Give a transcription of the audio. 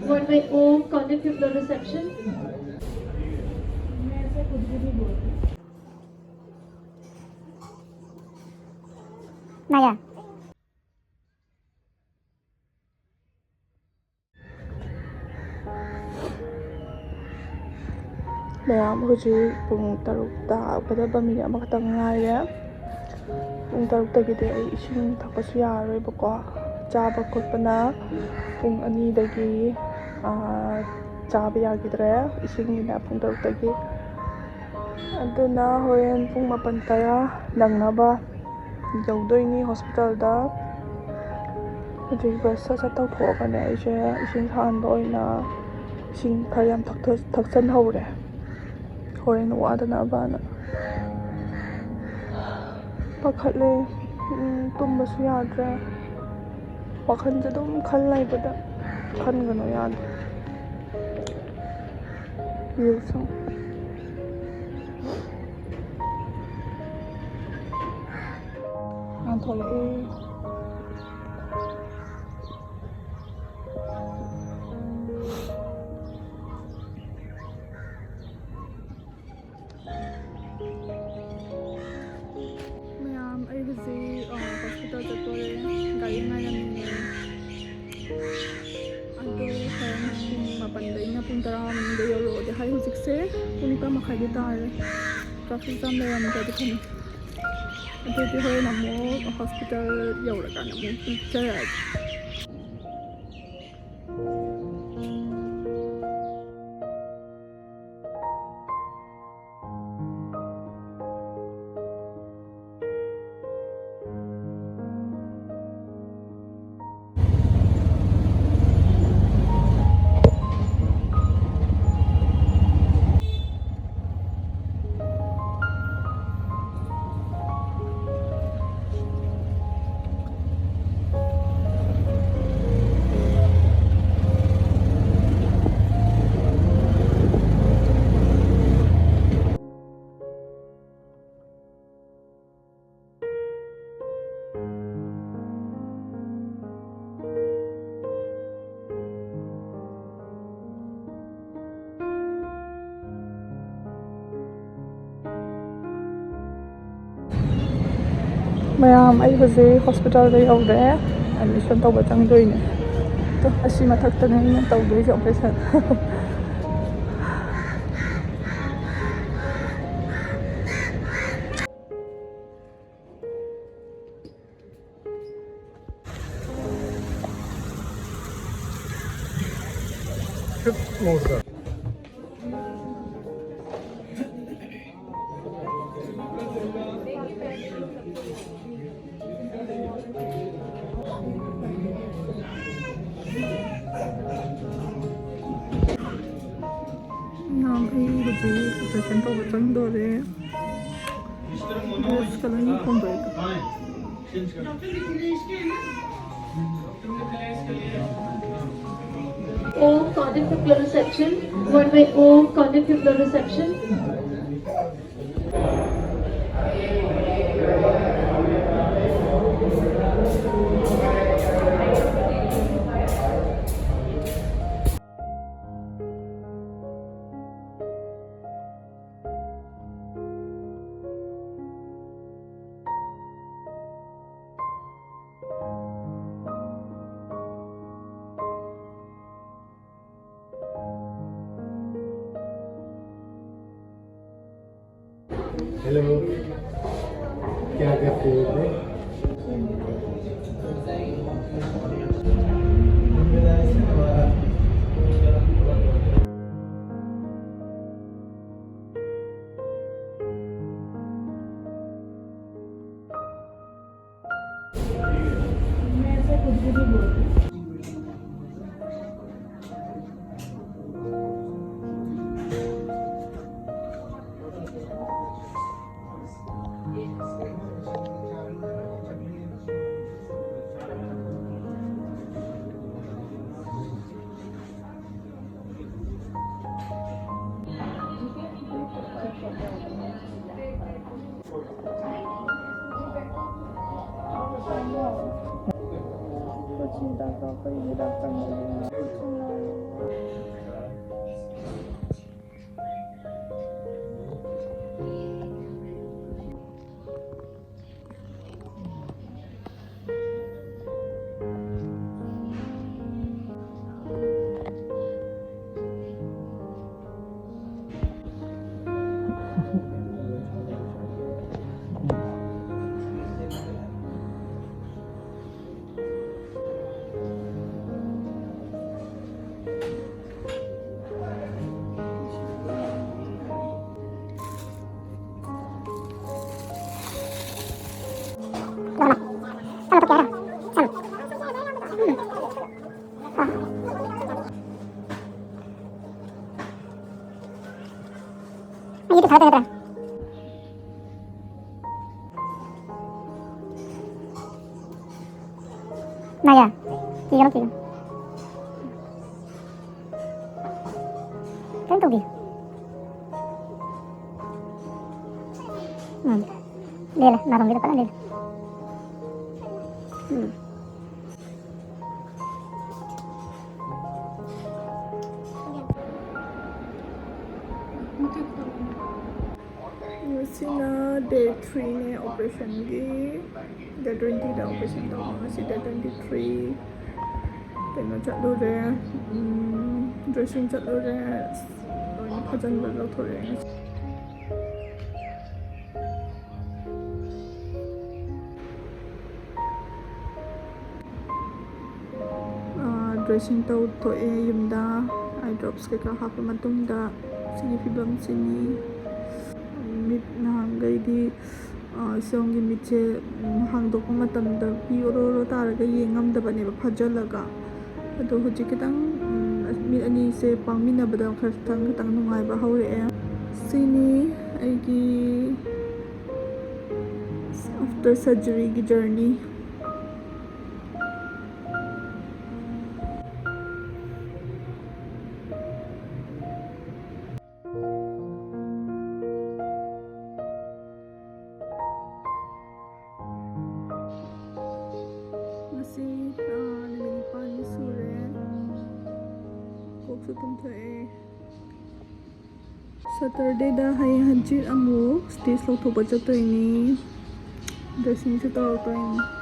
One by Om, contact with the reception. Naya. Ma'am, hujik pung tarukta pada minit amakatang ngayon. Pung tarukta ay ising takpasu yaroy bako. Chaba khotpana pung ani dagi chaba yagidre ising nina pung tarukta. Aduna horen pung mapantara nangnaba yaudoini hospital da. Hujik basa sa tawthokane aise ising hanba oina ising khayam thaksan hore. Horen wadana bana pakhatle tumbasu yadre wakhanse dum khallai bada khangano yad yusang anthole hospital chapore gari ngaramine ado khan pung mapandai na pung tara minde yoro de hai hujikse pung pa makhadi tare traffic jam le am ga dikhani ado de hoy namo hospital yora kana mo picture Mayam ay hujik hospital da yawre admission tawba changdoine to asi mathakta ne tawdoi je operation nam ai hujik operation tawba changdore dress kalani kombai Om, contact with the reception. One by Om, contact with the reception. Hello क्या करते हो मैं ऐसा कुछ भी नहीं बोलती datang lagi Naya, tiga lagi. Kan tuh dia. Dia lah, narong gitu kan dia. Sina day 3 ne operation gi day 20 da operation da si day 23 kena chatlu re dressing chatlu re phajan ba lo thore dressing tau thoe yumda eye drops ke ka hapa matungda sini fibam sini mit nahangaydi siyonggi mitse hangdokpa matamda pi oro taraga yengamdabaneba phajalaga ado hojik kitang mit ani se pangminabada khatang nungaiba hawre'e sini aigi after surgery gi journey Saturday da hayang hanjit amu stage lo thoba chatoini dressing se tawtoini